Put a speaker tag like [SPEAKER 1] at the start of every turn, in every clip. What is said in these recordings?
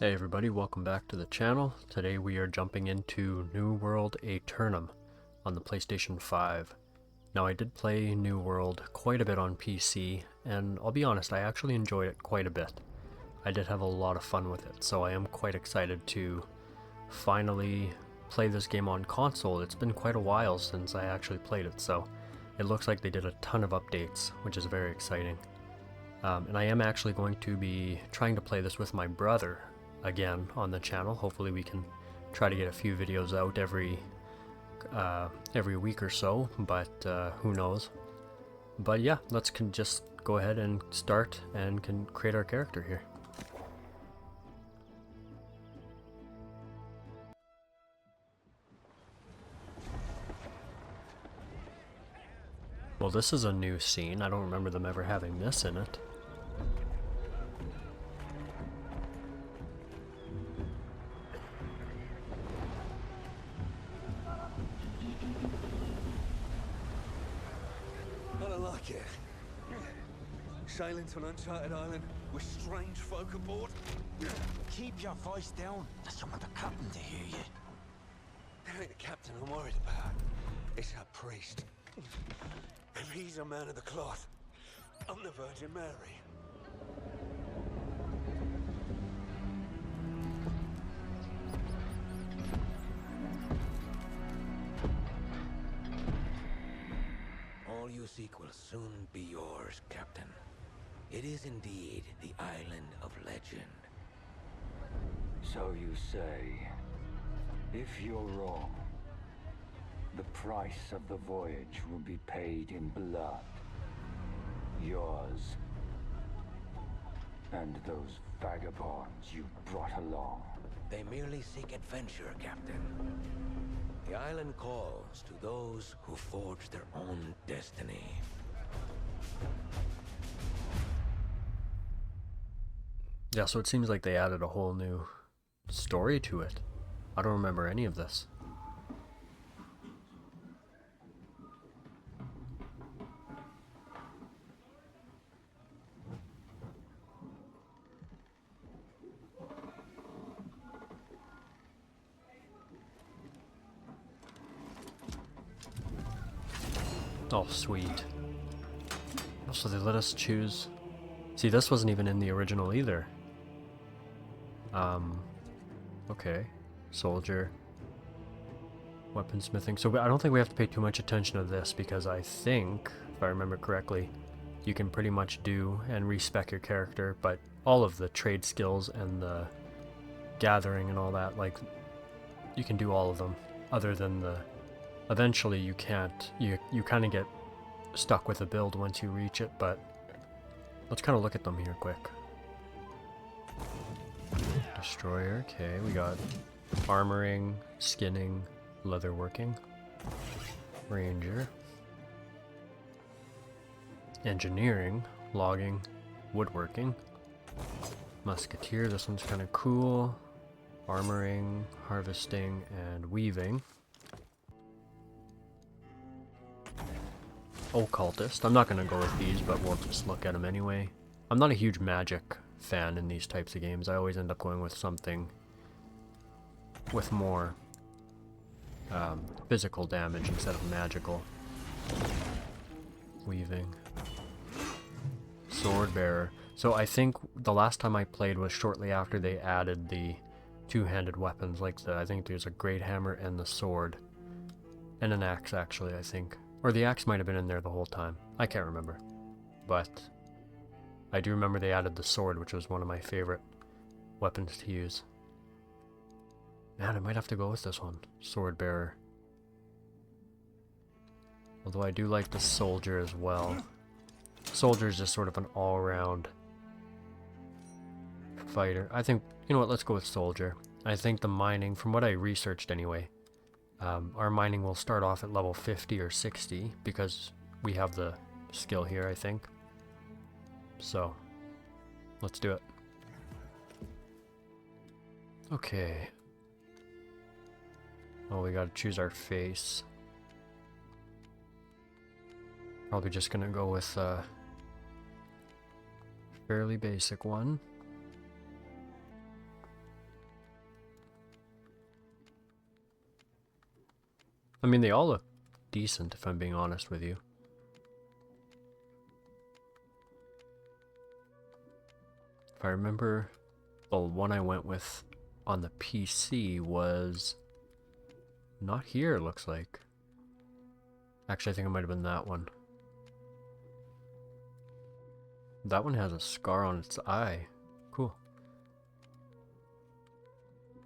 [SPEAKER 1] Hey everybody, welcome back to the channel. Today we are jumping into New World Aeternum on the PlayStation 5. Now I did play New World quite a bit on PC, and I'll be honest, I actually enjoyed it quite a bit. I did have a lot of fun with it, so I am quite excited to finally play this game on console. It's been quite a while since I actually played it, so it looks like they did a ton of updates, which is very exciting. And I am actually going to be trying to play this with my brother again on the channel. Hopefully we can try to get a few videos out every week or so, but who knows. But yeah, let's just go ahead and start and can create our character here. Well, this is a new scene. I don't remember them ever having this in it.
[SPEAKER 2] I don't like it. Sailing to an uncharted island with strange folk aboard.
[SPEAKER 3] Keep your voice down. I don't want the captain to hear you.
[SPEAKER 2] It ain't the captain I'm worried about. It's our priest. If he's a man of the cloth, I'm the Virgin Mary.
[SPEAKER 4] All you seek will soon be yours, Captain. It is indeed the island of legend.
[SPEAKER 5] So you say. If you're wrong, the price of the voyage will be paid in blood. Yours. And those vagabonds you brought along.
[SPEAKER 4] They merely seek adventure, Captain. The island calls to those who forge their own destiny.
[SPEAKER 1] Yeah, so it seems like they added a whole new story to it. I don't remember any of this. Oh, sweet. So they let us choose. See, this wasn't even in the original either. Okay. Soldier. Weaponsmithing. So I don't think we have to pay too much attention to this because I think, if I remember correctly, you can pretty much do and respec your character, but all of the trade skills and the gathering and all that, like, you can do all of them, other than the... Eventually you can't, you kind of get stuck with a build once you reach it, but let's kind of look at them here quick. Destroyer, okay, we got armoring, skinning, leatherworking, ranger, engineering, logging, woodworking, musketeer, this one's kind of cool, armoring, harvesting, and weaving. Occultist. I'm not going to go with these, but we'll just look at them anyway. I'm not a huge magic fan in these types of games. I always end up going with something with more physical damage instead of magical. Weaving. Sword bearer. So I think the last time I played was shortly after they added the two-handed weapons, like I think there's a great hammer and the sword. And an axe, actually, I think. Or the axe might have been in there the whole time. I can't remember. But I do remember they added the sword, which was one of my favorite weapons to use. Man, I might have to go with this one. Sword bearer. Although I do like the soldier as well. Soldier is just sort of an all-around fighter. I think, you know what, let's go with soldier. I think the mining, from what I researched anyway, our mining will start off at level 50 or 60 because we have the skill here, I think. So, let's do it. Okay. Oh, we gotta choose our face. Probably just gonna go with a fairly basic one. I mean, they all look decent, if I'm being honest with you. If I remember, the one I went with on the PC was not here, it looks like. Actually, I think it might have been that one. That one has a scar on its eye. Cool.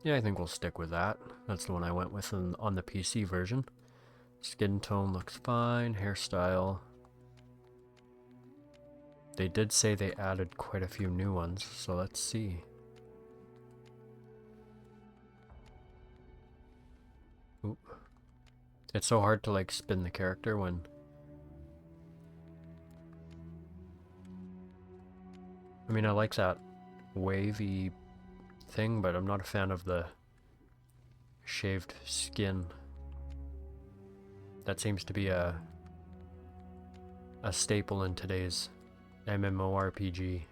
[SPEAKER 1] Yeah, I think we'll stick with that. That's the one I went with on the PC version. Skin tone looks fine. Hairstyle. They did say they added quite a few new ones, so let's see. Oop. It's so hard to like spin the character when... I mean, I like that wavy thing, but I'm not a fan of the shaved skin. That seems to be a staple in today's MMORPG.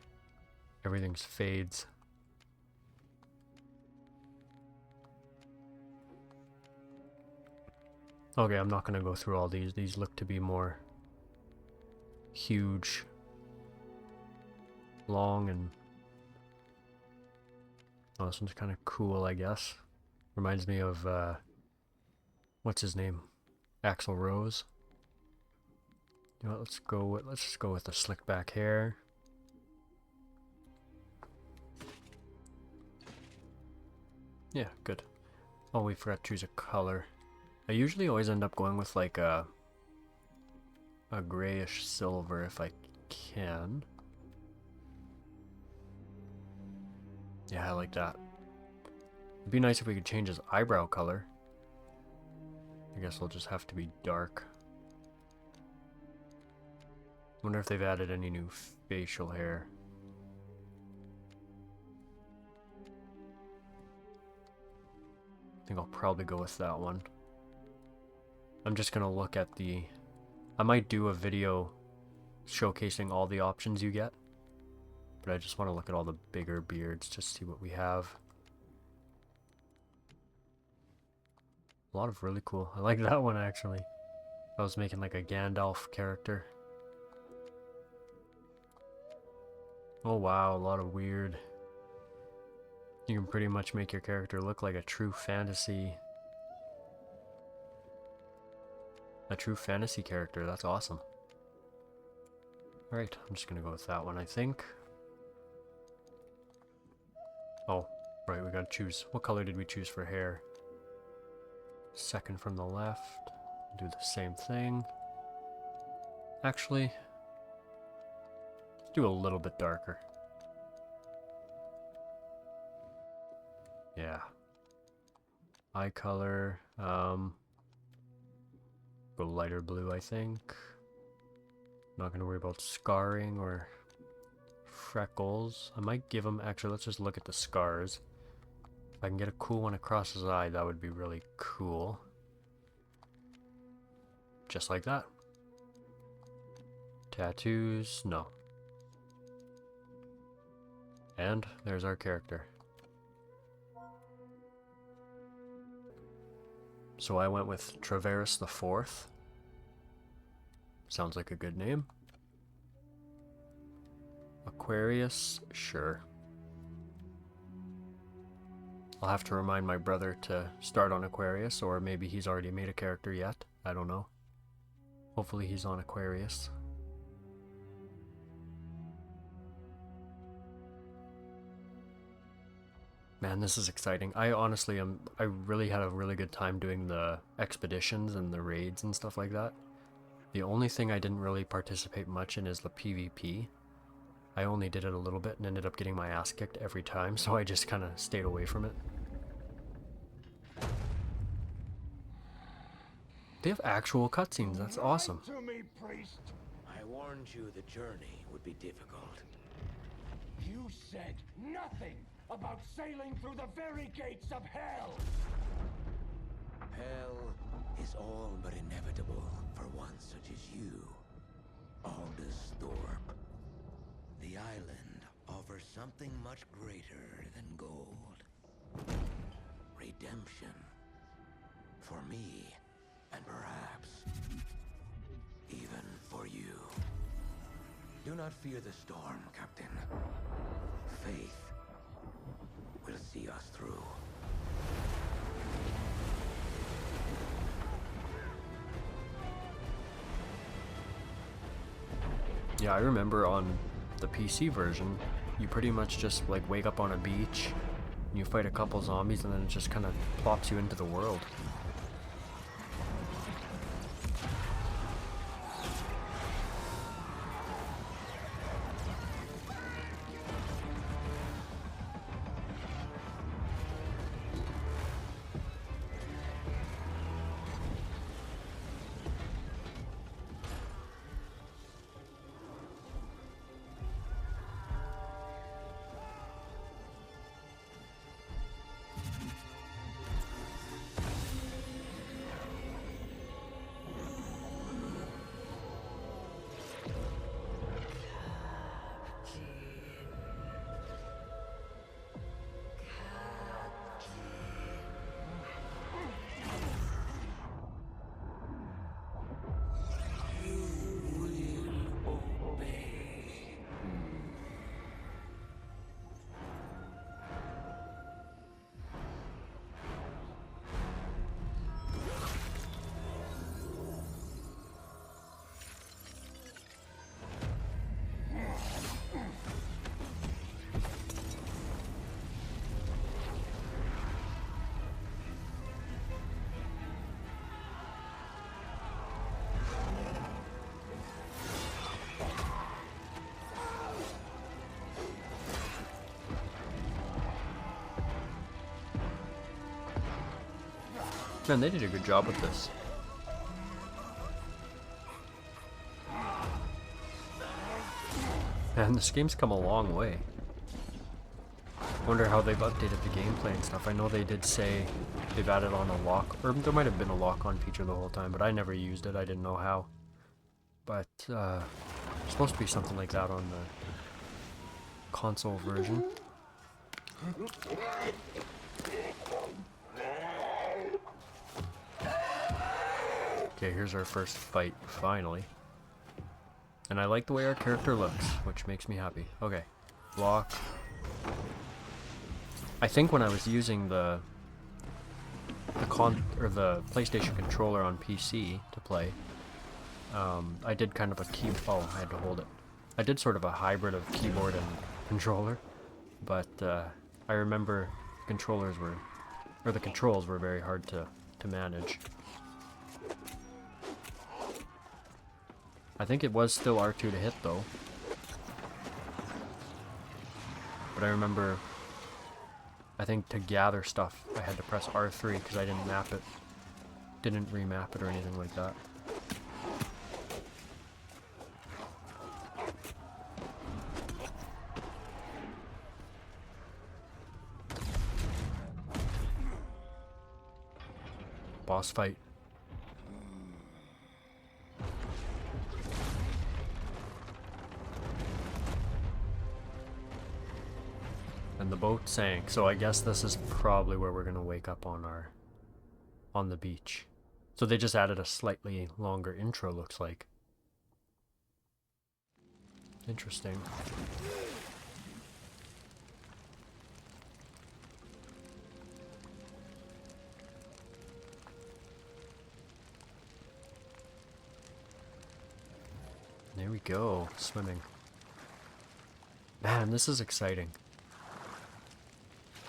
[SPEAKER 1] Everything's fades. Okay, I'm not gonna go through all these. These look to be more huge, long, and oh, this one's kind of cool, I guess. Reminds me of what's his name? Axl Rose. You know what, let's just go with the slick back hair. Yeah, good. Oh, we forgot to choose a color. I usually always end up going with like a grayish silver if I can. Yeah, I like that. It'd be nice if we could change his eyebrow color. I guess it'll just have to be dark. Wonder if they've added any new facial hair. I think I'll probably go with that one. I'm just gonna look at the... I might do a video showcasing all the options you get. But I just want to look at all the bigger beards, just see what we have. A lot of really cool. I like that one actually. I was making like a Gandalf character. Oh wow, a lot of weird. You can pretty much make your character look like a true fantasy character. That's awesome. Alright, I'm just gonna go with that one, I think. Oh, right, we gotta choose. What color did we choose for hair? Second from the left. Do the same thing. Actually, let's do a little bit darker. Yeah. Eye color, go lighter blue, I think. Not gonna worry about scarring or freckles. I might give him, actually, let's just look at the scars. If I can get a cool one across his eye, that would be really cool. Just like that. Tattoos, no. And there's our character. So I went with Traveris the Fourth. Sounds like a good name. Aquarius, sure. I'll have to remind my brother to start on Aquarius, or maybe he's already made a character yet. I don't know. Hopefully he's on Aquarius. Man, this is exciting. I honestly I really had a really good time doing the expeditions and the raids and stuff like that. The only thing I didn't really participate much in is the PvP. I only did it a little bit and ended up getting my ass kicked every time, so I just kind of stayed away from it. They have actual cutscenes, that's awesome.
[SPEAKER 3] To me, priest.
[SPEAKER 4] I warned you the journey would be difficult.
[SPEAKER 3] You said nothing about sailing through the very gates of hell.
[SPEAKER 4] Hell is all but inevitable for one such as you, Aldous Thorpe. The island offers something much greater than gold. Redemption. For me, and perhaps even for you. Do not fear the storm, Captain. Faith will see us through.
[SPEAKER 1] Yeah, I remember on the PC version, you pretty much just like wake up on a beach, and you fight a couple zombies, and then it just kind of plops you into the world. Man, they did a good job with this. Man, this game's come a long way. Wonder how they've updated the gameplay and stuff. I know they did say they've added on a lock, or there might have been a lock-on feature the whole time, but I never used it. I didn't know how. But it's supposed to be something like that on the console version. Okay, here's our first fight, finally. And I like the way our character looks, which makes me happy. Okay, block. I think when I was using the PlayStation controller on PC to play, I did kind of a oh, I had to hold it. I did sort of a hybrid of keyboard and controller, but I remember the controls were very hard to manage. I think it was still R2 to hit though. But I remember, I think to gather stuff I had to press R3 because I didn't map it. Didn't remap it or anything like that. Boss fight. And the boat sank, so I guess this is probably where we're gonna wake up on the beach. So they just added a slightly longer intro, looks like. Interesting. There we go, swimming. Man, this is exciting.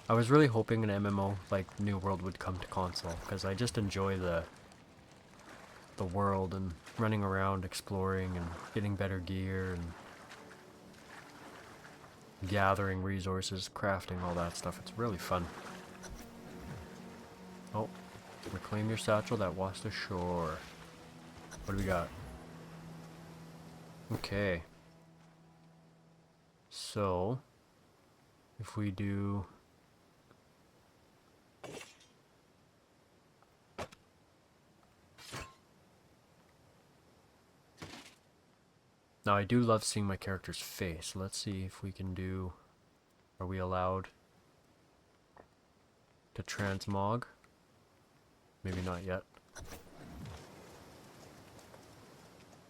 [SPEAKER 1] I was really hoping an MMO like New World would come to console, because I just enjoy the world and running around, exploring and getting better gear and gathering resources, crafting, all that stuff. It's really fun. Oh, reclaim your satchel that washed ashore. What do we got? Okay. So, if we do... Now I do love seeing my character's face. Let's see if we can do... Are we allowed to transmog? Maybe not yet.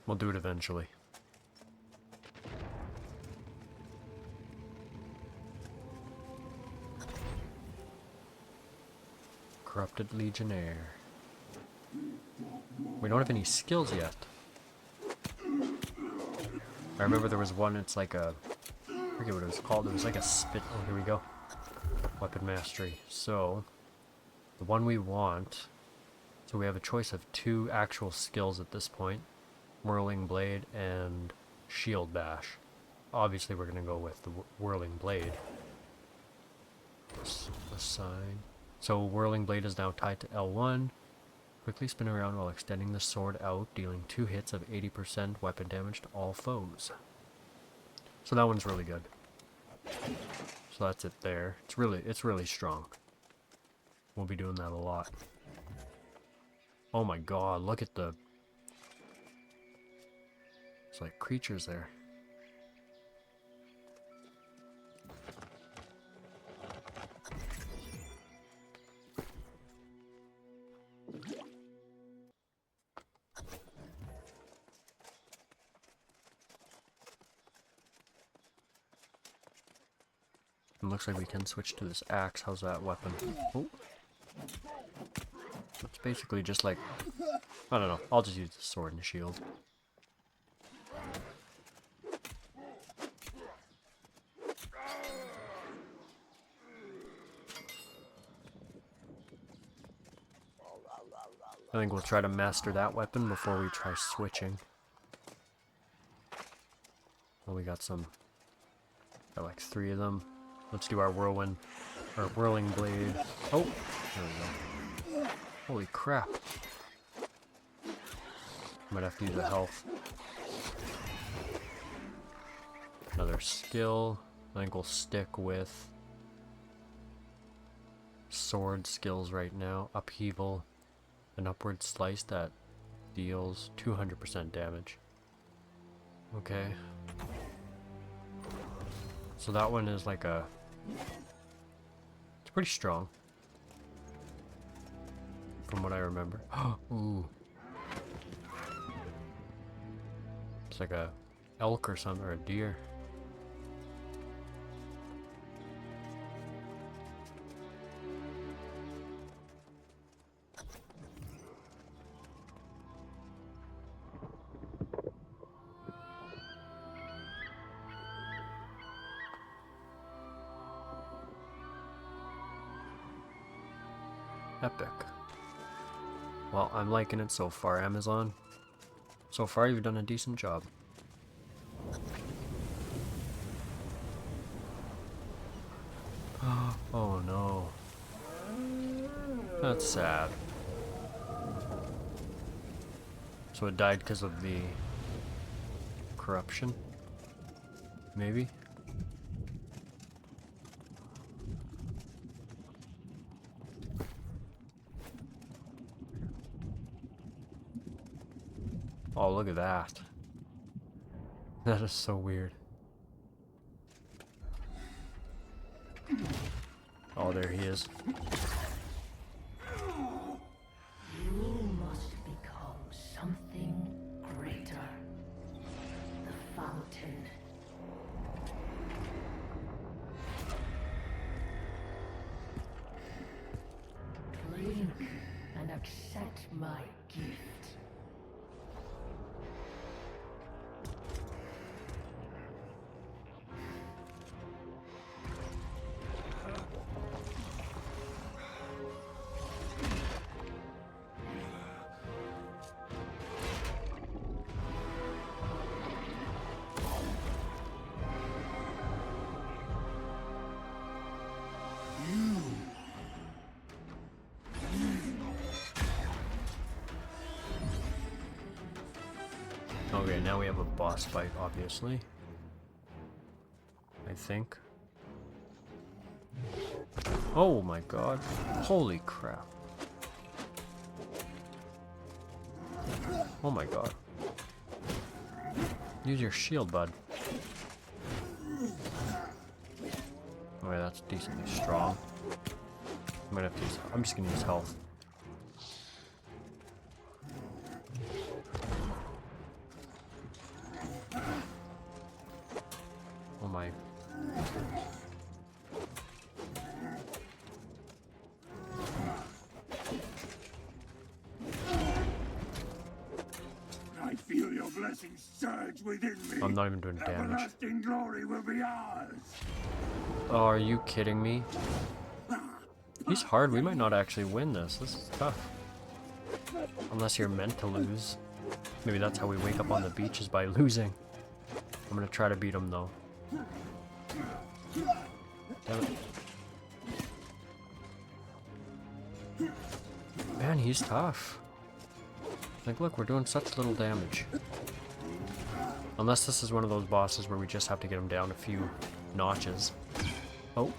[SPEAKER 1] We'll do it eventually. Corrupted Legionnaire. We don't have any skills yet. I remember there was one, it's like a... I forget what it was called. It was like a spit... Oh, here we go. Weapon Mastery. So, the one we want... So we have a choice of 2 actual skills at this point. Whirling Blade and Shield Bash. Obviously we're going to go with the Whirling Blade. Assign. So Whirling Blade is now tied to L1. Quickly spin around while extending the sword out, dealing 2 hits of 80% weapon damage to all foes. So that one's really good. So that's it there. It's really strong. We'll be doing that a lot. Oh my god, look at the... It's like creatures there. It looks like we can switch to this axe. How's that weapon? Oh. It's basically just like... I don't know. I'll just use the sword and the shield. I think we'll try to master that weapon before we try switching. Well, we got like 3 of them. Let's do our whirlwind, or whirling blade. Oh, there we go. Holy crap. Might have to use a health. Another skill. I think we'll stick with sword skills right now. Upheaval. An upward slice that deals 200% damage. Okay. So that one is like a... It's pretty strong. From what I remember. Ooh. It's like a elk or something, or a deer. Epic. Well, I'm liking it so far, Amazon. So far, you've done a decent job. Oh no. That's sad. So it died because of the corruption? Maybe? Oh, look at that. That is so weird. Oh, there he is.
[SPEAKER 6] You must become something greater. The fountain. Drink and accept my gift.
[SPEAKER 1] Okay, now we have a boss fight, obviously. I think. Oh my god. Holy crap. Oh my god. Use your shield, bud. Okay, that's decently strong. I'm just gonna use health.
[SPEAKER 3] blessing surge within me.
[SPEAKER 1] I'm not even doing damage.
[SPEAKER 3] Everlasting glory will be ours.
[SPEAKER 1] Oh, are you kidding me? He's hard. We might not actually win this. This is tough. Unless you're meant to lose. Maybe that's how we wake up on the beach, is by losing. I'm gonna try to beat him though. Damn it. Man, he's tough. Like, look, we're doing such little damage. Unless this is one of those bosses where we just have to get him down a few notches. Oh.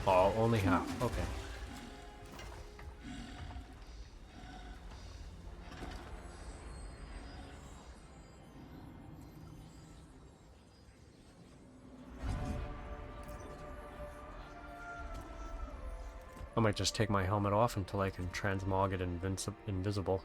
[SPEAKER 1] Oh, only half. Okay. I might just take my helmet off until I can transmog it invisible.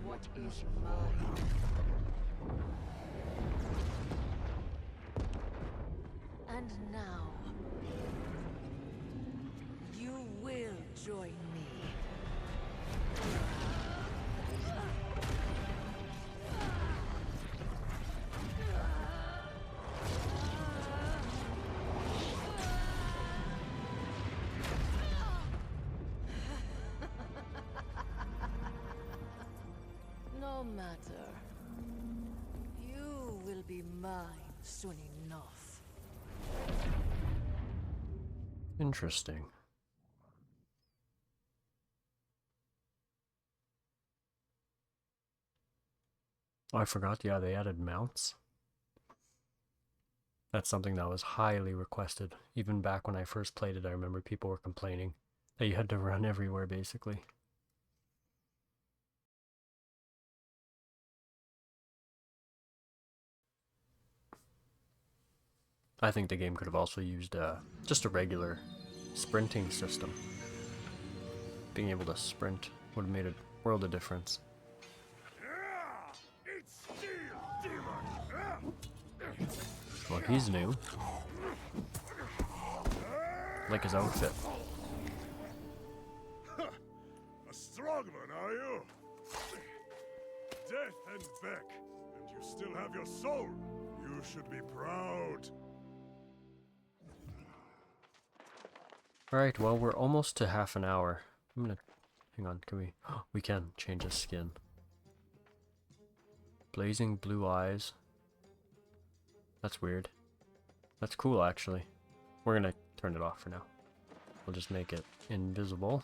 [SPEAKER 6] What is mine? And now, you will join me. No matter. You will be mine soon enough.
[SPEAKER 1] Interesting. Oh, I forgot, yeah, they added mounts. That's something that was highly requested. Even back when I first played it, I remember people were complaining that you had to run everywhere, basically. I think the game could have also used just a regular sprinting system. Being able to sprint would have made a world of difference. Well, he's new. Like his outfit.
[SPEAKER 7] A strong one, are you? Death and Beck, and you still have your soul. You should be proud.
[SPEAKER 1] Alright, well, we're almost to half an hour. I'm gonna... Hang on, can we... Oh, we can change his skin. Blazing blue eyes. That's weird. That's cool, actually. We're gonna turn it off for now. We'll just make it invisible.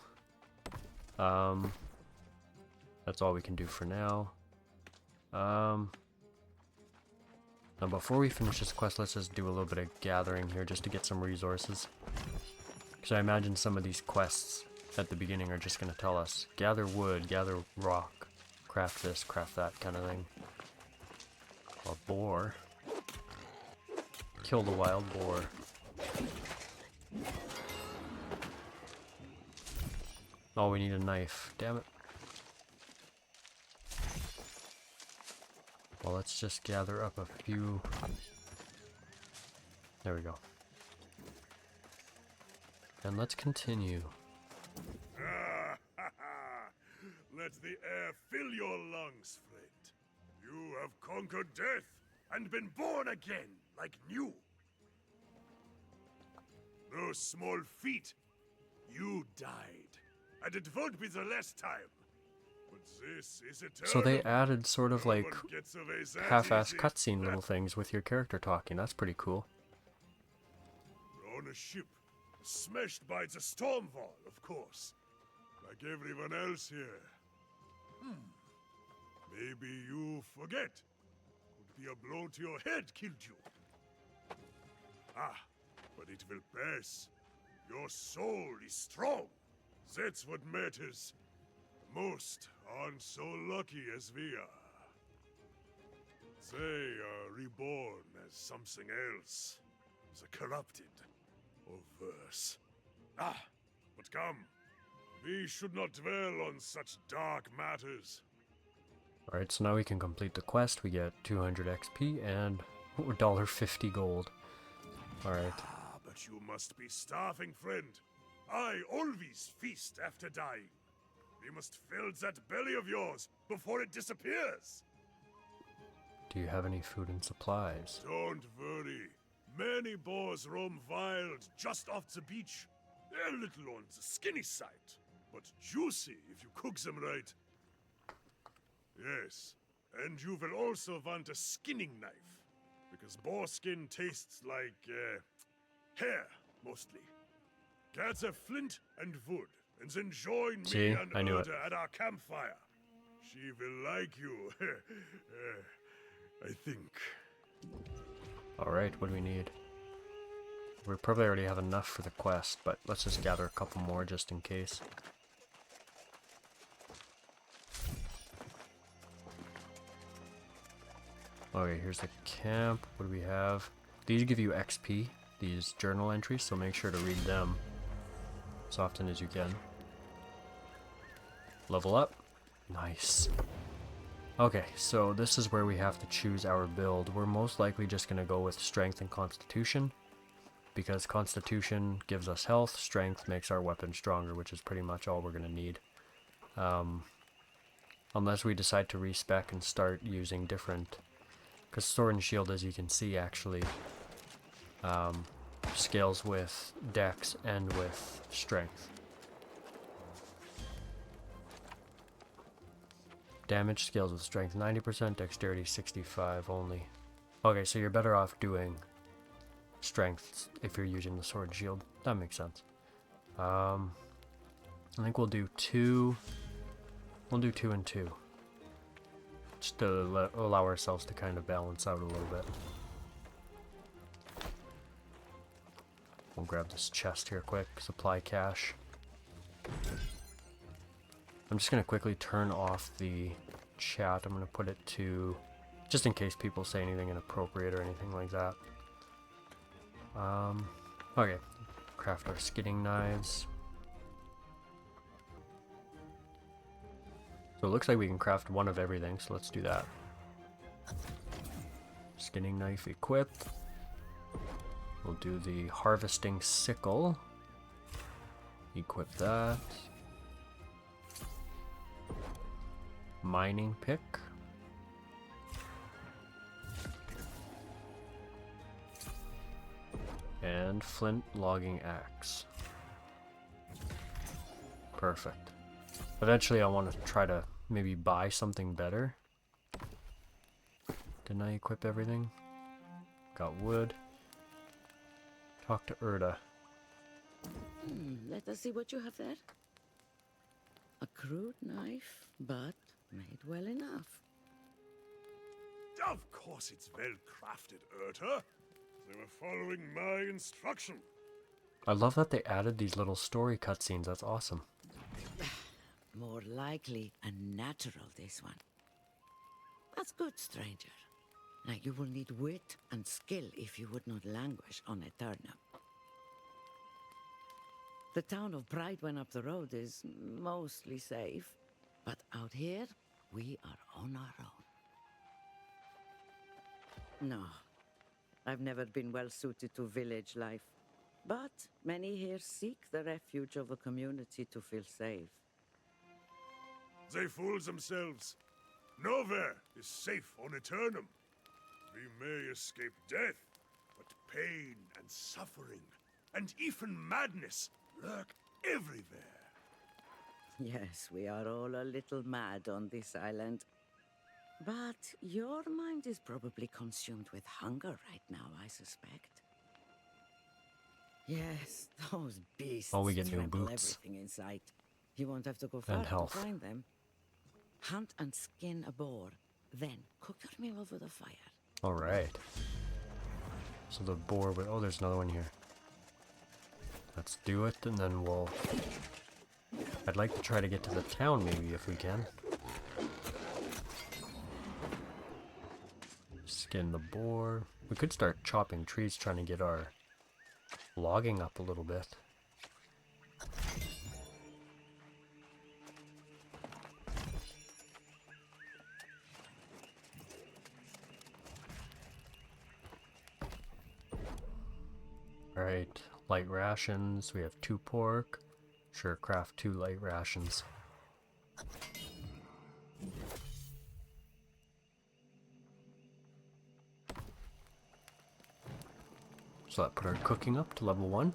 [SPEAKER 1] That's all we can do for now. Now before we finish this quest, let's just do a little bit of gathering here just to get some resources. Because I imagine some of these quests at the beginning are just going to tell us, gather wood, gather rock, craft this, craft that kind of thing. A boar. Kill the wild boar. Oh, we need a knife. Damn it. Well, let's just gather up a few. There we go. And let's continue.
[SPEAKER 7] Let the air fill your lungs, friend. You have conquered death and been born again like new. Those small feet, you died, and it won't be the last time. But this is
[SPEAKER 1] So they
[SPEAKER 7] eternal.
[SPEAKER 1] added sort of
[SPEAKER 7] No
[SPEAKER 1] like
[SPEAKER 7] one gets away that
[SPEAKER 1] half-ass
[SPEAKER 7] easy.
[SPEAKER 1] cutscene little things with your character talking. That's pretty cool.
[SPEAKER 7] We're on a ship, smashed by the storm wall, of course. Like everyone else here. Maybe you forget. Could be a blow to your head killed you. Ah, but it will pass. Your soul is strong. That's what matters. Most aren't so lucky as we are. They are reborn as something else. The corrupted. Or worse. Ah, but come. We should not dwell on such dark matters.
[SPEAKER 1] Alright, so now we can complete the quest. We get 200 XP and $1.50 gold. Alright.
[SPEAKER 7] Ah, but you must be starving, friend. I always feast after dying. We must fill that belly of yours before it disappears.
[SPEAKER 1] Do you have any food and supplies?
[SPEAKER 7] Don't worry. Many boars roam wild just off the beach. They're little on the skinny side, but juicy if you cook them right. Yes, and you will also want a skinning knife, because boar skin tastes like, hair, mostly. Gather flint and wood, and then join
[SPEAKER 1] See?
[SPEAKER 7] me and
[SPEAKER 1] I knew it.
[SPEAKER 7] Urda at our campfire. She will like you, I think.
[SPEAKER 1] Alright, what do we need? We probably already have enough for the quest, but let's just gather a couple more just in case. Okay, here's the camp. What do we have? These give you XP, these journal entries, so make sure to read them as often as you can. Level up. Nice. Okay, so this is where we have to choose our build. We're most likely just going to go with Strength and Constitution, because Constitution gives us health, Strength makes our weapon stronger, which is pretty much all we're going to need. Unless we decide to respec and start using different... Because Sword and Shield, as you can see, actually scales with Dex and with Strength. Damage scales with Strength 90%, Dexterity 65 only. Okay, so you're better off doing Strength if you're using the Sword and Shield. That makes sense. I think we'll do 2. We'll do 2 and 2. Just to allow ourselves to kind of balance out a little bit. We'll grab this chest here quick. Supply cache. I'm just going to quickly turn off the chat. I'm going to put it to... just in case people say anything inappropriate or anything like that. Okay. Craft our skinning knives. So it looks like we can craft one of everything, so let's do that. Skinning knife equipped. We'll do the harvesting sickle. Equip that. Mining pick. And flint logging axe. Perfect. Eventually I want to try to maybe buy something better. Didn't I equip everything? Got wood. Talk to Urda.
[SPEAKER 8] Let us see what you have there. A crude knife, but made well enough.
[SPEAKER 7] Of course it's well crafted, Urta. They were following my instruction.
[SPEAKER 1] I love that they added these little story cutscenes. That's awesome.
[SPEAKER 8] More likely a natural, this one. That's good, stranger. Now you will need wit and skill if you would not languish on Aeternum. The town of Brightwen up the road is mostly safe, but out here, we are on our own. No, I've never been well suited to village life, but many here seek the refuge of a community to feel safe.
[SPEAKER 7] They fool themselves. Nowhere is safe on Aeternum. We may escape death, but pain and suffering, and even madness lurk everywhere.
[SPEAKER 8] Yes, we are all a little mad on this island. But your mind is probably consumed with hunger right now, I suspect. Yes, those beasts
[SPEAKER 1] Oh, we get new
[SPEAKER 8] trample
[SPEAKER 1] boots.
[SPEAKER 8] everything in sight. You won't have to go
[SPEAKER 1] And
[SPEAKER 8] far to
[SPEAKER 1] health.
[SPEAKER 8] find them. Hunt and skin a boar, then cook your meal over the fire.
[SPEAKER 1] Alright. So the boar with... Oh, there's another one here. Let's do it, and then we'll... I'd like to try to get to the town, maybe, if we can. Skin the boar. We could start chopping trees, trying to get our logging up a little bit. Alright, light rations. We have 2 pork. Sure, craft 2 light rations. So that put our cooking up to level 1.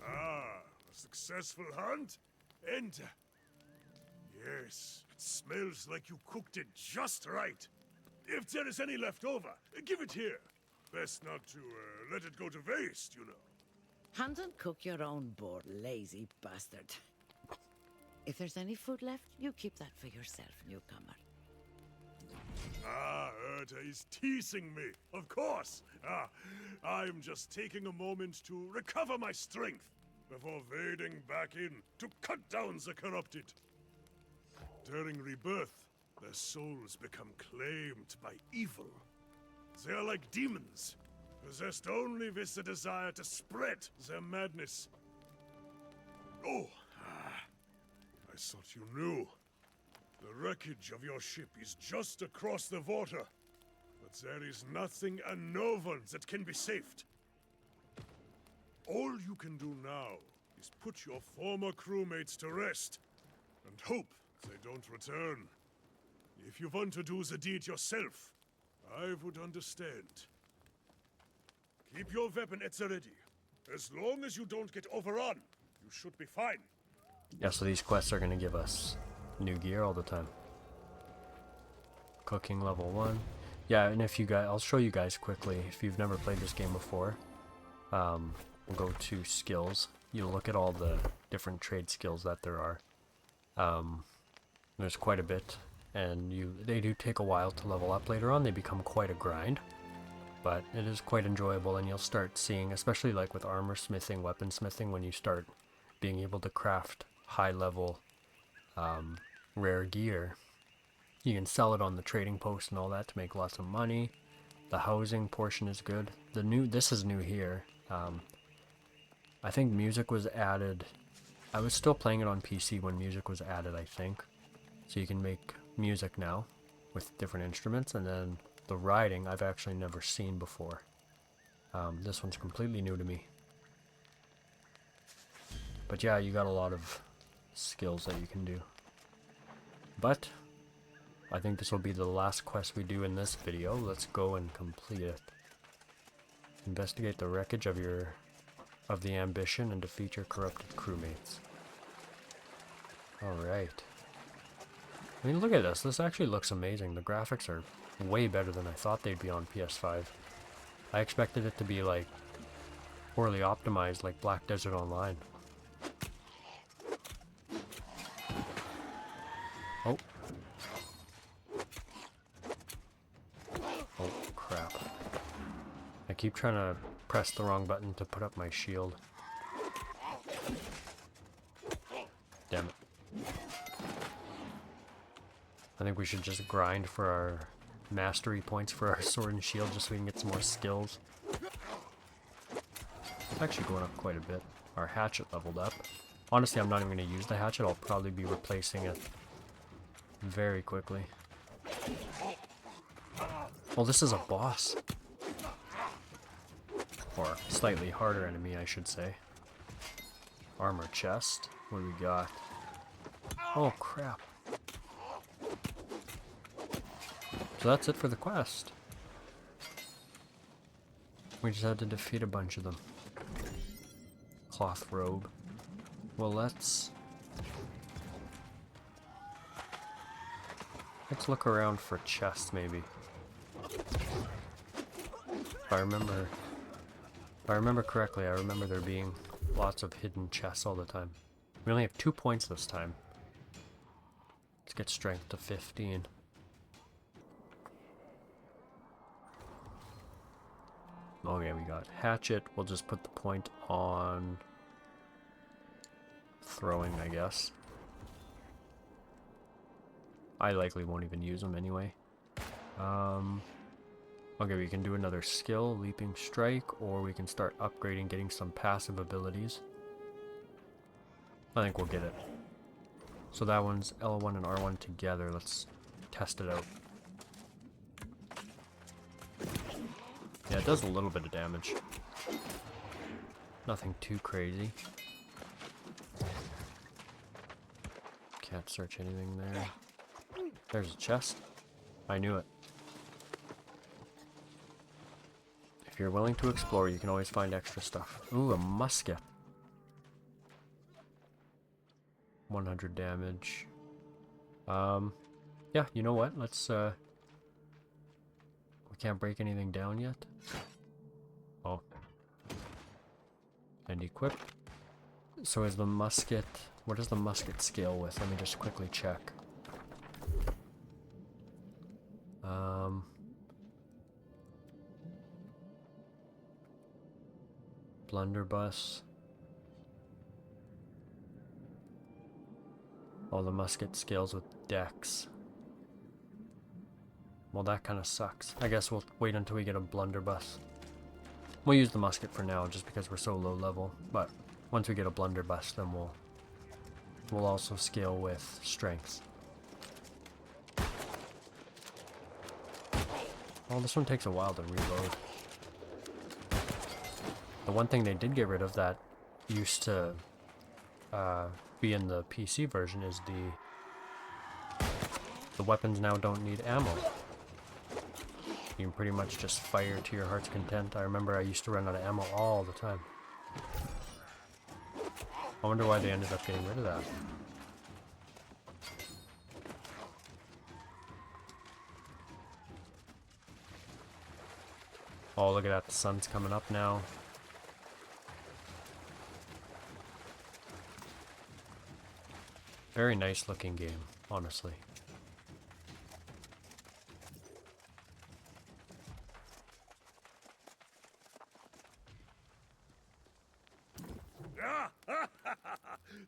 [SPEAKER 7] Ah, a successful hunt? Enter. Yes, it smells like you cooked it just right. If there is any left over, give it here. Best not to let it go to waste, you know.
[SPEAKER 8] Hunt and cook your own boar, lazy bastard. If there's any food left, you keep that for yourself, newcomer.
[SPEAKER 7] Ah, Erta is teasing me, of course. I'm just taking a moment to recover my strength before wading back in to cut down the corrupted. During rebirth, their souls become claimed by evil. They are like demons, possessed only with the desire to spread their madness. Oh, I thought you knew. The wreckage of your ship is just across the water, but there is nothing and no one that can be saved. All you can do now is put your former crewmates to rest and hope they don't return. If you want to do the deed yourself, I would understand. Keep your weapon at the ready. As long as you don't get overrun, you should be fine.
[SPEAKER 1] Yeah, so these quests are going to give us new gear all the time. Cooking level 1. Yeah, and if you guys, I'll show you guys quickly. If you've never played this game before, we'll go to skills. You'll look at all the different trade skills that there are. There's quite a bit, and they do take a while to level up later on. They become quite a grind, but it is quite enjoyable, and you'll start seeing, especially like with armor smithing, weapon smithing, when you start being able to craft high level rare gear, you can sell it on the trading post and all that to make lots of money. The housing portion is good. This is new here. I think music was added. I was still playing it on PC when music was added, I think. So you can make music now with different instruments, and then the riding I've actually never seen before. This one's completely new to me. But yeah, you got a lot of skills that you can do. But I think this will be the last quest we do in this video. Let's go and complete it. Investigate the wreckage of the ambition and defeat your corrupted crewmates. Alright. I mean, look at this. This actually looks amazing. The graphics are way better than I thought they'd be on PS5. I expected it to be like poorly optimized like Black Desert Online. Oh. Oh, crap. I keep trying to press the wrong button to put up my shield. Damn it. I think we should just grind for our mastery points for our sword and shield just so we can get some more skills. It's actually going up quite a bit. Our hatchet leveled up. Honestly, I'm not even going to use the hatchet. I'll probably be replacing it very quickly. Oh, this is a boss. Or slightly harder enemy, I should say. Armor chest. What do we got? Oh, crap. So that's it for the quest. We just had to defeat a bunch of them. Cloth robe. Well, let's Let's look around for chests, maybe. If I remember correctly, I remember there being lots of hidden chests all the time. We only have 2 points this time. Let's get strength to 15. Okay, we got hatchet. We'll just put the point on throwing, I guess. I likely won't even use them anyway. Okay, we can do another skill, leaping strike, or we can start upgrading, getting some passive abilities. I think we'll get it. So that one's L1 and R1 together. Let's test it out. Yeah, it does a little bit of damage. Nothing too crazy. Can't search anything there. There's a chest. I knew it. If you're willing to explore, you can always find extra stuff. Ooh, a musket. 100 damage. Yeah, you know what? Let's, we can't break anything down yet. Oh. And equip. So is the musket... What does the musket scale with? Let me just quickly check. Blunderbuss. Oh, the musket scales with dex. Well, that kind of sucks. I guess we'll wait until we get a blunderbuss. We'll use the musket for now, just because we're so low level. But once we get a blunderbuss, then we'll also scale with strength. Oh, this one takes a while to reload. The one thing they did get rid of that used to be in the PC version is the weapons now don't need ammo. You can pretty much just fire to your heart's content. I remember I used to run out of ammo all the time. I wonder why they ended up getting rid of that. Oh, look at that. The sun's coming up now. Very nice looking game, honestly.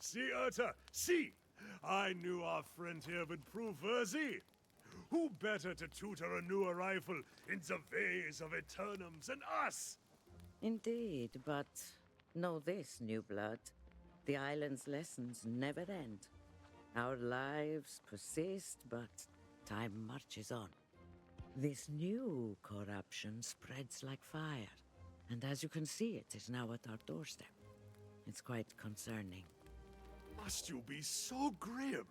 [SPEAKER 7] See, Urta, see! I knew our friend here would prove worthy. Who better to tutor a new arrival in the ways of Aeternums than us?
[SPEAKER 8] Indeed, but know this, new blood. The island's lessons never end. Our lives persist, but time marches on. This new corruption spreads like fire, and as you can see, it is now at our doorstep. It's quite concerning.
[SPEAKER 7] Must you be so grim?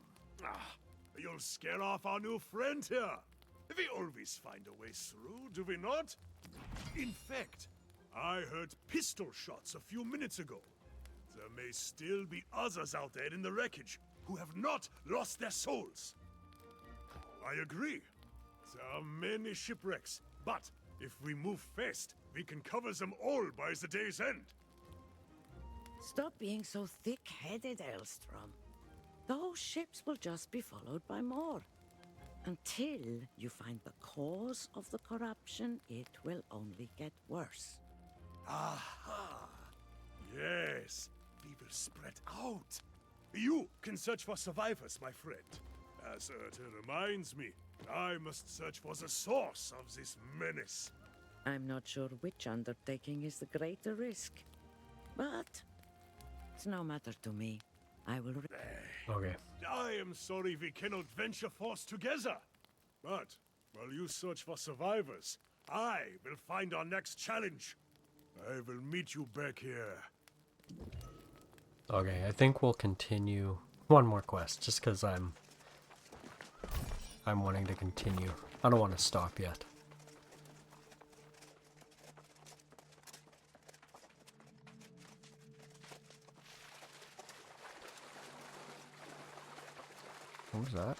[SPEAKER 7] You'll scare off our new friend here. We always find a way through, do we not? In fact, I heard pistol shots a few minutes ago. There may still be others out there in the wreckage who have not lost their souls. I agree. There are many shipwrecks, but if we move fast, we can cover them all by the day's end.
[SPEAKER 8] Stop being so thick-headed, Aelstrom. Those ships will just be followed by more. Until you find the cause of the corruption, it will only get worse.
[SPEAKER 7] Aha! Yes, we will spread out. You can search for survivors, my friend. As Urta reminds me, I must search for the source of this menace.
[SPEAKER 8] I'm not sure which undertaking is the greater risk, but it's no matter to me. I will...
[SPEAKER 1] Okay.
[SPEAKER 7] I am sorry we cannot venture forth together. But while you search for survivors, I will find our next challenge. I will meet you back here.
[SPEAKER 1] Okay, I think we'll continue one more quest, just because I'm wanting to continue. I don't want to stop yet. What was that?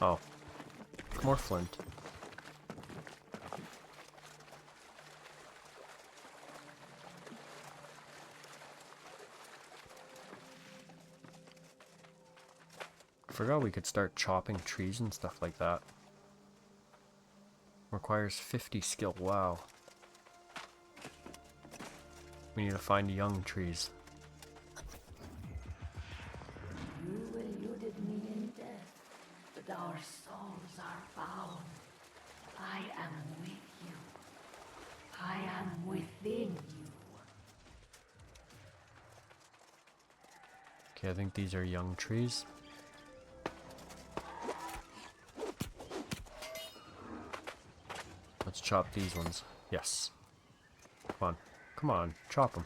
[SPEAKER 1] Oh. More flint. Forgot we could start chopping trees and stuff like that. Requires 50 skill. Wow. We need to find young trees.
[SPEAKER 6] You eluded me in death, but our souls are bound. I am with you. I am within you.
[SPEAKER 1] Okay, I think these are young trees. Let's chop these ones. Yes. Come on. Come on. Chop them.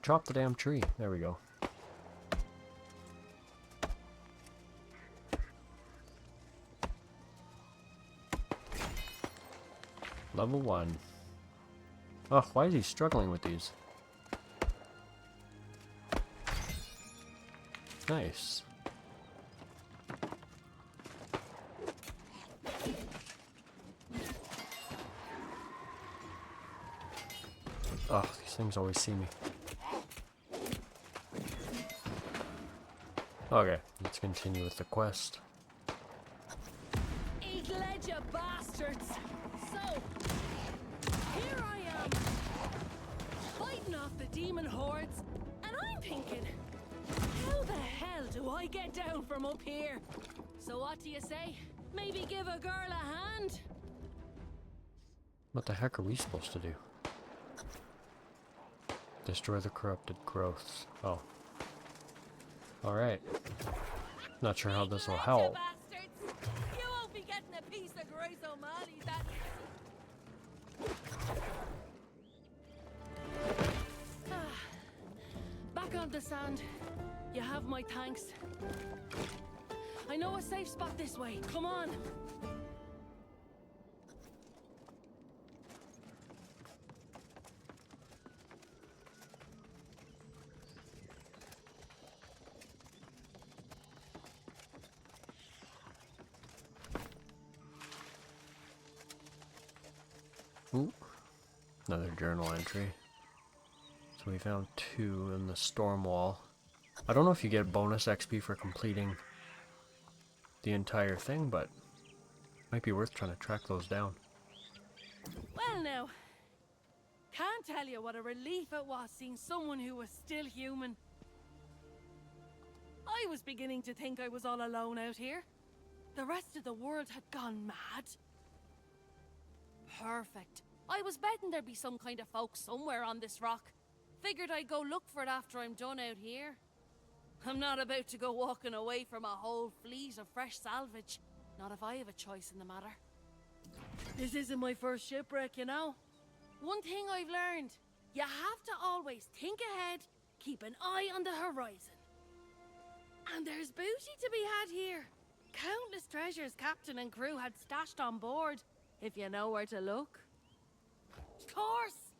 [SPEAKER 1] Chop the damn tree. There we go. Level 1. Oh, why is he struggling with these? Nice. Oh, these things always see me. Okay, let's continue with the quest.
[SPEAKER 9] Eat lead, you bastards! So, here I am, fighting off the demon hordes, and I'm thinking, how the hell do I get down from up here? So what do you say? Maybe give a girl a hand?
[SPEAKER 1] What the heck are we supposed to do? Destroy the corrupted growths. Oh. Alright. Not sure how this will help.
[SPEAKER 9] Bastards! You won't be getting a piece of Grace O'Malley that back on the sand. You have my thanks. I know a safe spot this way. Come on.
[SPEAKER 1] Ooh. Another journal entry. So we found 2 in the storm wall. I don't know if you get bonus XP for completing the entire thing, but might be worth trying to track those down.
[SPEAKER 9] Well now, can't tell you what a relief it was seeing someone who was still human. I was beginning to think I was all alone out here. The rest of the world had gone mad. Perfect. I was betting there'd be some kind of folk somewhere on this rock. Figured I'd go look for it after I'm done out here. I'm not about to go walking away from a whole fleet of fresh salvage. Not if I have a choice in the matter. This isn't my first shipwreck, you know. One thing I've learned, you have to always think ahead, keep an eye on the horizon. And there's booty to be had here. Countless treasures captain and crew had stashed on board, if you know where to look. Of course!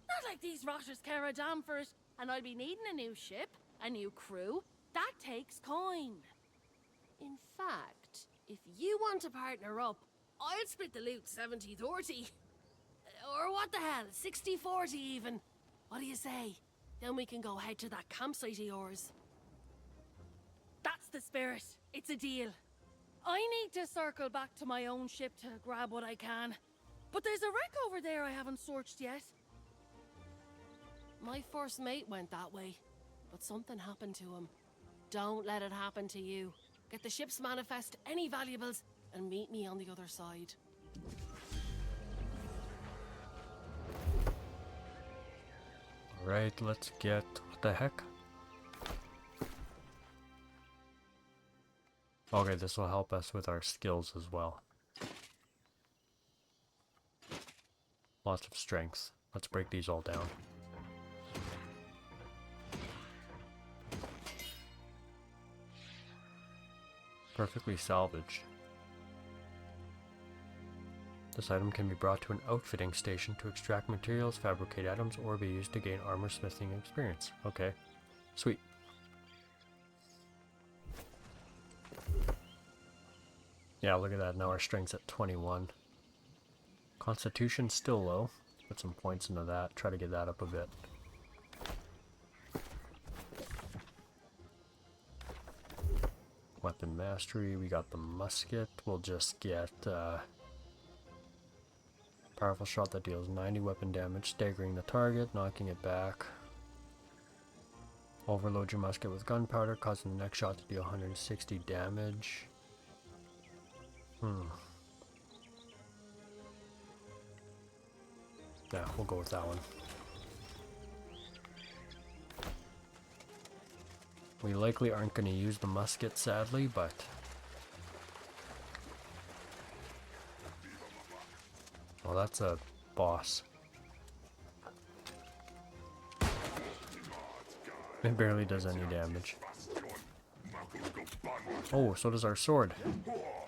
[SPEAKER 9] Not like these rotters care a damn for it, and I'll be needing a new ship, a new crew. That takes coin. In fact, if you want to partner up, I'll split the loot 70-30. Or what the hell, 60-40 even. What do you say? Then we can go head to that campsite of yours. That's the spirit. It's a deal. I need to circle back to my own ship to grab what I can. But there's a wreck over there I haven't searched yet. My first mate went that way, but something happened to him. Don't let it happen to you. Get the ship's manifest, any valuables, and meet me on the other side.
[SPEAKER 1] Alright, let's get... what the heck? Okay, this will help us with our skills as well. Lots of strength. Let's break these all down. Perfectly salvaged. This item can be brought to an outfitting station to extract materials, fabricate items, or be used to gain armor smithing experience. Okay, sweet. Yeah, look at that. Now our strength's at 21. Constitution's still low. Put some points into that. Try to get that up a bit. Weapon mastery. We got the musket. We'll just get powerful shot that deals 90 weapon damage, staggering the target, knocking it back. Overload your musket with gunpowder, causing the next shot to deal 160 damage. Yeah, we'll go with that one. We likely aren't going to use the musket, sadly, but... Well, that's a boss. It barely does any damage. Oh, so does our sword.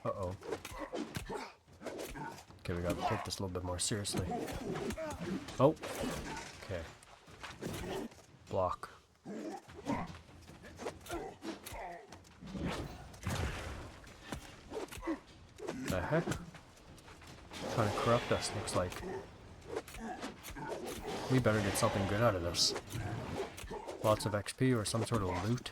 [SPEAKER 1] Uh-oh. Okay, we gotta take this a little bit more seriously. Oh! Okay. Block. The heck? Trying to corrupt us, looks like. We better get something good out of this. Lots of XP or some sort of loot.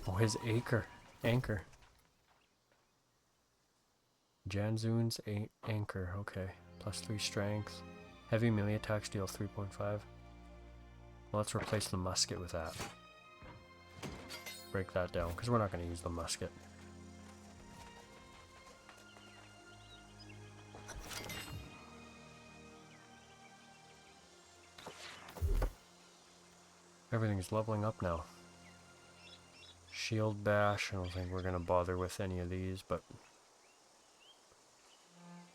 [SPEAKER 1] Oh, his anchor. Janzoon's anchor, okay. +3 strength. Heavy melee attacks deal 3.5. Well, let's replace the musket with that. Break that down, because we're not going to use the musket. Everything's leveling up now. Shield bash, I don't think we're going to bother with any of these, but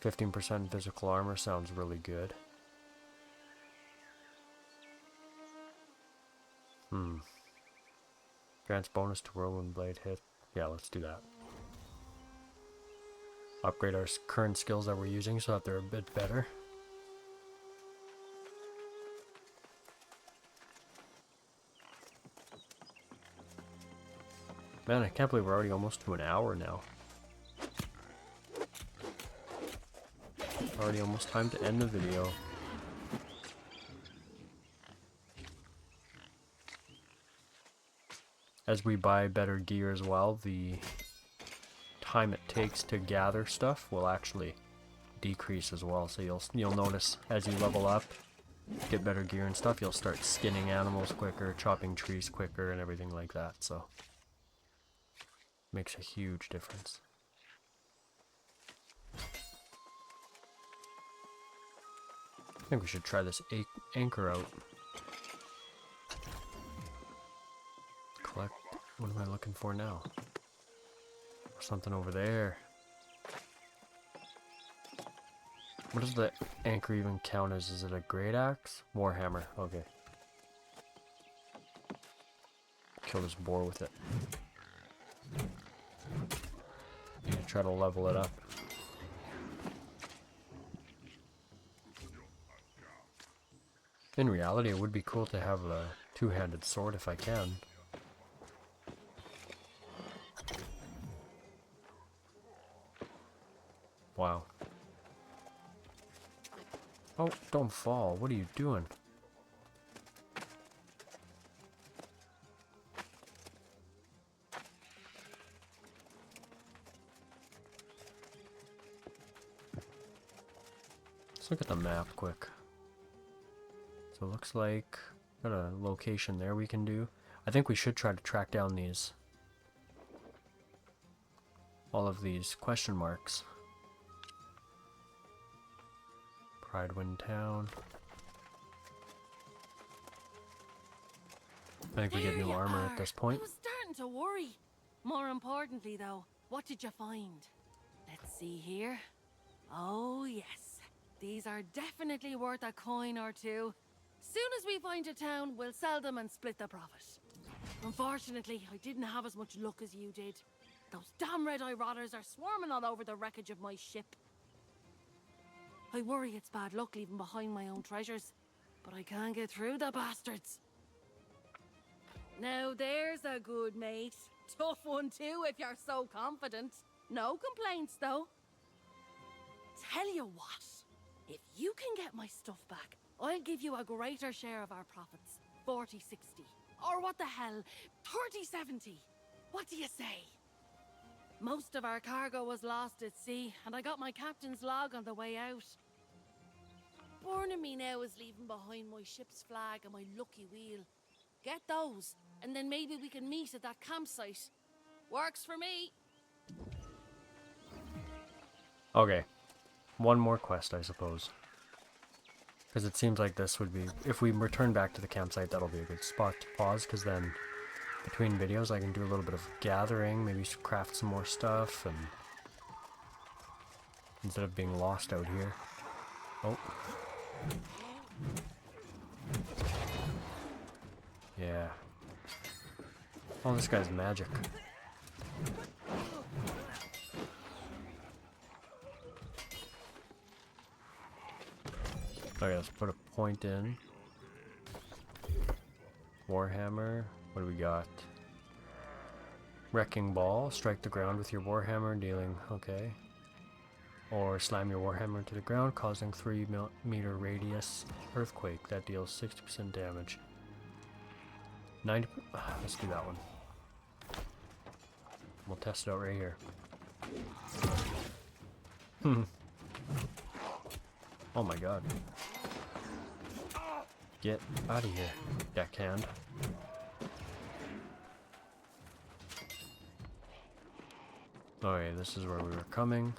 [SPEAKER 1] 15% physical armor sounds really good. Grants bonus to whirlwind blade hit. Yeah, let's do that. Upgrade our current skills that we're using so that they're a bit better. Man, I can't believe we're already almost to an hour now. Already almost time to end the video. As we buy better gear as well, the time it takes to gather stuff will actually decrease as well. So you'll notice as you level up, get better gear and stuff, you'll start skinning animals quicker, chopping trees quicker, and everything like that. So makes a huge difference. I think we should try this anchor out. Collect. What am I looking for now? Something over there. What does the anchor even count as? Is it a great axe? Warhammer. Okay. Kill this boar with it. Need to try to level it up. In reality, it would be cool to have a two-handed sword if I can. Wow. Oh, don't fall. What are you doing? Let's look at the map quick. So it looks like got a location there we can do. I think we should try to track down these all of these question marks. Pridewind Town. I think we get new armor at this point.
[SPEAKER 9] I was starting to worry. More importantly though, what did you find? Let's see here. Oh yes, these are definitely worth a coin or two. Soon as we find a town, we'll sell them and split the profit. Unfortunately, I didn't have as much luck as you did. Those damn red-eye rotters are swarming all over the wreckage of my ship. I worry it's bad luck leaving behind my own treasures, but I can't get through the bastards. Now there's a good mate. Tough one too if you're so confident. No complaints though. Tell you what, if you can get my stuff back, I'll give you a greater share of our profits. 40-60. Or what the hell, 30-70. What do you say? Most of our cargo was lost at sea, and I got my captain's log on the way out. Born in me now is leaving behind my ship's flag and my lucky wheel. Get those, and then maybe we can meet at that campsite. Works for me.
[SPEAKER 1] Okay. One more quest, I suppose. Because it seems like this would be... If we return back to the campsite, that'll be a good spot to pause, because then between videos I can do a little bit of gathering, maybe craft some more stuff, and... instead of being lost out here. Oh. Yeah. Oh, this guy's magic. Okay, let's put a point in. Warhammer. What do we got? Wrecking ball. Strike the ground with your warhammer, dealing... Okay. Or slam your warhammer into the ground, causing 3-meter radius earthquake. That deals 60% damage. 90... let's do that one. We'll test it out right here. Oh my god. Get out of here, deckhand. Okay, this is where we were coming.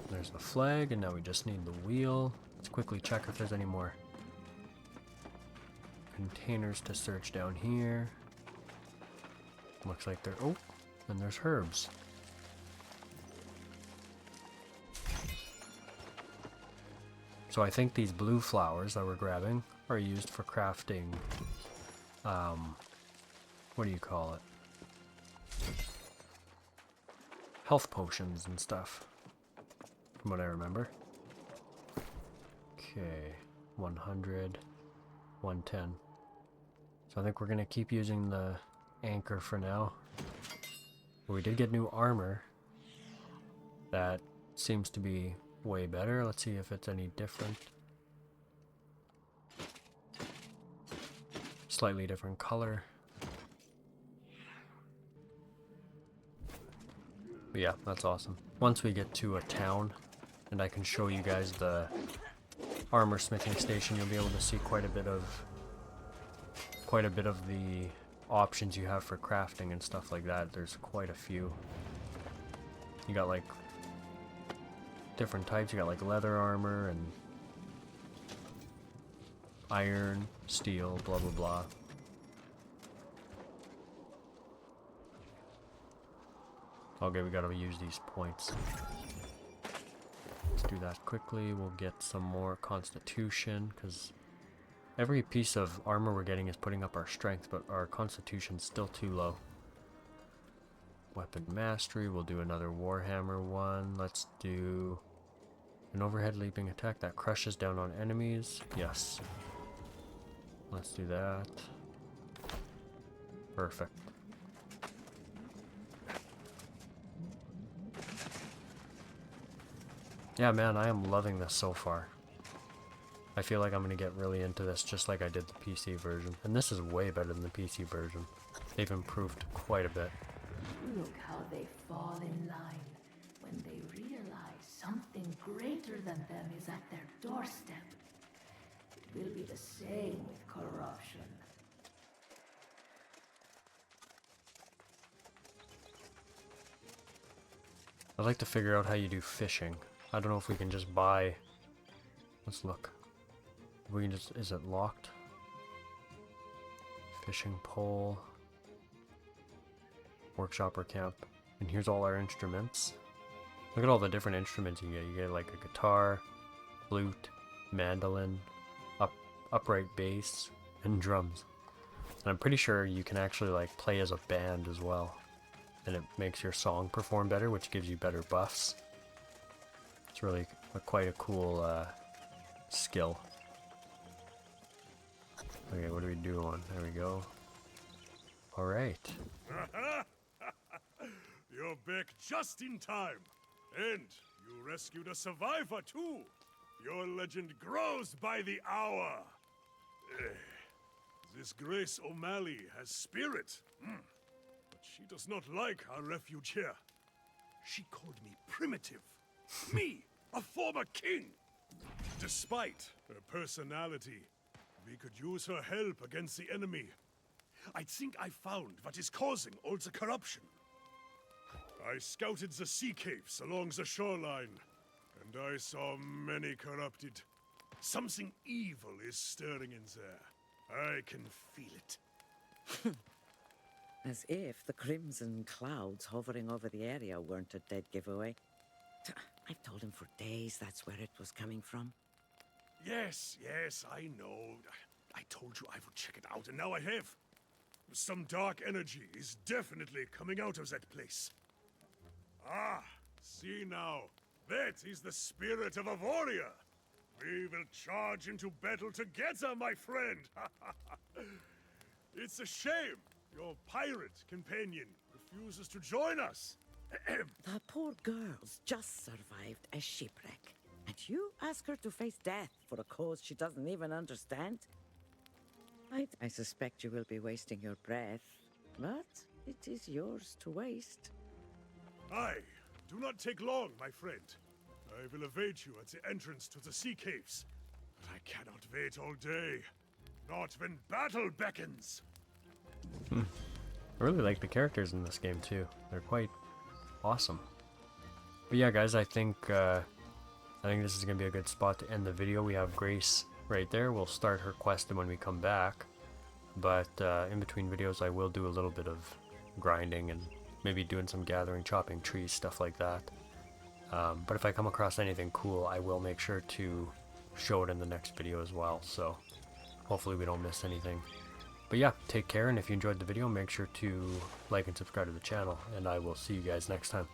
[SPEAKER 1] There's the flag, and now we just need the wheel. Let's quickly check if there's any more containers to search down here. Looks like they're... oh, and there's herbs. So I think these blue flowers that we're grabbing are used for crafting... what do you call it? Health potions and stuff. From what I remember. Okay, 100, 110. So I think we're gonna keep using the anchor for now. But we did get new armor. That seems to be way better. Let's see if it's any different. Slightly different color. But yeah, that's awesome. Once we get to a town, and I can show you guys the armor smithing station, you'll be able to see quite a bit of the options you have for crafting and stuff like that. There's quite a few. You got like different types. You got like leather armor and iron, steel, blah blah blah. Okay, we gotta use these points. Let's do that quickly. We'll get some more constitution, because every piece of armor we're getting is putting up our strength, but our constitution's still too low. Weapon mastery, we'll do another warhammer one. Let's do an overhead leaping attack that crushes down on enemies. Yes. Let's do that. Perfect. Yeah, man, I am loving this so far. I feel like I'm going to get really into this just like I did the PC version. And this is way better than the PC version. They've improved quite a bit.
[SPEAKER 6] Look how they fall in line when they realize something greater than them is at their doorstep. It will be the same with corruption.
[SPEAKER 1] I'd like to figure out how you do fishing. I don't know if we can just buy... Let's look. We can just... Is it locked? Fishing pole. Workshop or camp. And here's all our instruments. Look at all the different instruments you get. You get like a guitar, flute, mandolin, upright bass, and drums. And I'm pretty sure you can actually like play as a band as well. and it makes your song perform better, which gives you better buffs. It's really quite a cool skill. Okay, what are we doing? There we go. Alright.
[SPEAKER 7] You're back just in time. And you rescued a survivor too. Your legend grows by the hour. This Grace O'Malley has spirit. But she does not like our refuge here. She called me primitive. Me, a former king. Despite her personality, we could use her help against the enemy. I think I found what is causing all the corruption. I scouted the sea caves along the shoreline, and I saw many corrupted. Something evil is stirring in there. I can feel it.
[SPEAKER 8] As if the crimson clouds hovering over the area weren't a dead giveaway. I've told him for days that's where it was coming from.
[SPEAKER 7] Yes, I know. I told you I would check it out, and now I have. Some dark energy is definitely coming out of that place. Ah, see now. That is the spirit of a warrior. We will charge into battle together, my friend. It's a shame your pirate companion refuses to join us.
[SPEAKER 8] The poor girl's just survived a shipwreck. And you ask her to face death for a cause she doesn't even understand? I suspect you will be wasting your breath, but it is yours to waste.
[SPEAKER 7] Aye, do not take long, my friend. I will await you at the entrance to the sea caves. But I cannot wait all day. Not when battle beckons.
[SPEAKER 1] I really like the characters in this game too. They're quite awesome. But yeah, guys, I think this is gonna be a good spot to end the video. We have Grace right there. We'll start her quest when we come back. But in between videos, I will do a little bit of grinding and maybe doing some gathering, chopping trees, stuff like that. But if I come across anything cool, I will make sure to show it in the next video as well. So hopefully we don't miss anything. But yeah, take care, and if you enjoyed the video, make sure to like and subscribe to the channel, and I will see you guys next time.